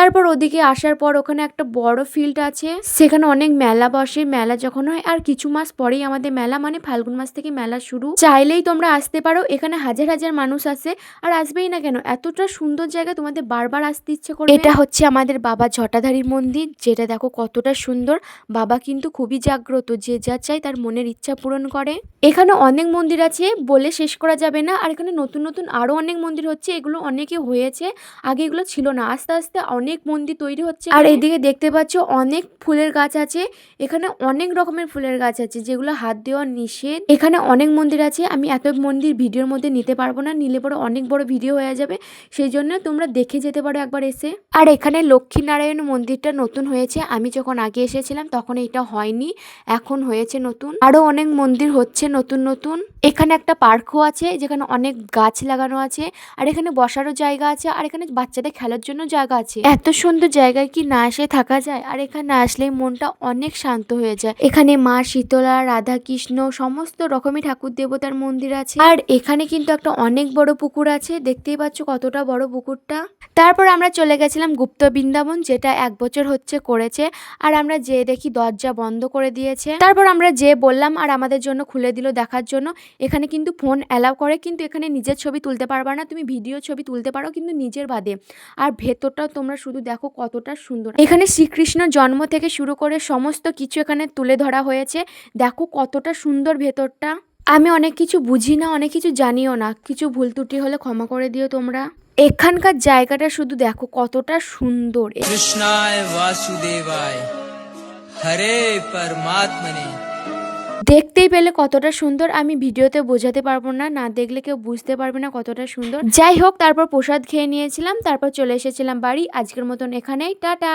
তারপর ওদিকে আসার পর ওখানে একটা বড় ফিল্ড আছে, সেখানে অনেক মেলা বসে। মেলা যখন হয় আর কিছু মাস পরেই আমাদের মেলা, মানে ফাল্গুন মাস থেকে মেলা শুরু। চাইলেই তোমরা আসতে পারো, এখানে হাজার হাজার মানুষ আসে। আর আসবেই না কেন, এতটা সুন্দর জায়গা, তোমাদের বারবার আসতে ইচ্ছে করবে। এটা হচ্ছে আমাদের বাবা জটাধারী মন্দির, যেটা দেখো কতটা সুন্দর। বাবা কিন্তু খুবই জাগ্রত, যে যা চায় তার মনের ইচ্ছা পূরণ করে। এখানে অনেক মন্দির আছে, বলে শেষ করা যাবে না। আর এখানে নতুন নতুন আরো অনেক মন্দির হচ্ছে, এগুলো অনেকে হয়েছে, আগে এগুলো ছিল না, আস্তে আস্তে অনেক মন্দির তৈরি হচ্ছে। আর এদিকে দেখতে পাচ্ছ অনেক ফুলের গাছ আছে, এখানে অনেক রকমের ফুলের গাছ আছে যেগুলো হাত দেওয়া নিষেধ। এখানে অনেক মন্দির আছে, আমি এত মন্দির ভিডিওর মধ্যে নিতে পারবো না, নিলে পরে অনেক বড় ভিডিও হয়ে যাবে, সেই জন্য তোমরা দেখে যেতে পারো একবার এসে। আর এখানে লক্ষ্মীনারায়ণ মন্দিরটা নতুন হয়েছে, আমি যখন আগে এসেছিলাম তখন এটা হয়নি, এখন হয়েছে নতুন। আরো অনেক মন্দির হচ্ছে নতুন নতুন। এখানে একটা পার্কও আছে যেখানে অনেক গাছ লাগানো আছে, আর এখানে বসারও জায়গা আছে, আর এখানে বাচ্চাদের খেলার জন্য জায়গা আছে। এত সুন্দর জায়গায় কি না এসে থাকা যায়? আর এখানে আসলেই মনটা অনেক শান্ত হয়ে যায়। এখানে মা শীতলা, রাধা কৃষ্ণ, সমস্ত রকমের ঠাকুর দেবতার মন্দির আছে। আর এখানে কিন্তু একটা অনেক বড় পুকুর আছে, দেখতেই পাচ্ছ কতটা বড় পুকুরটা। তারপর আমরা চলে গেছিলাম গুপ্ত বৃন্দাবন, যেটা 1 বছর হচ্ছে করেছে। আর আমরা যে দেখি দরজা বন্ধ করে দিয়েছে। তারপর আমরা যে বললাম, আর আমাদের জন্য খুলে দিল দেখার জন্য। এখানে কিন্তু ফোন অ্যালাউ করে, কিন্তু এখানে নিজের ছবি তুলতে পারবা না, তুমি ভিডিও ছবি তুলতে পারো কিন্তু নিজের বাদে। আর ভেতরটাও তোমরা শুধু দেখো কতটা সুন্দর। এখানে শ্রীকৃষ্ণ জন্ম থেকে শুরু করে সমস্ত কিছু এখানে তুলে ধরা হয়েছে, দেখো কতটা সুন্দর ভেতরটা। আমি অনেক কিছু বুঝি না, অনেক কিছু জানিও না, কিছু ভুল ত্রুটি হলে ক্ষমা করে দিও তোমরা। এখানকার জায়গাটা শুধু দেখো কতটা সুন্দর। কৃষ্ণায় বাসুদেবায় হরে পরমাত্মনে। দেখতেই পেলে কতটা সুন্দর, আমি ভিডিওতে বোঝাতে পারবো না, না দেখলে কেউ বুঝতে পারবে না কতটা সুন্দর। যাই হোক, তারপর প্রসাদ খেয়ে নিয়েছিলাম, তারপর চলে এসেছিলাম বাড়ি। আজকের মতন এখানেই, টাটা।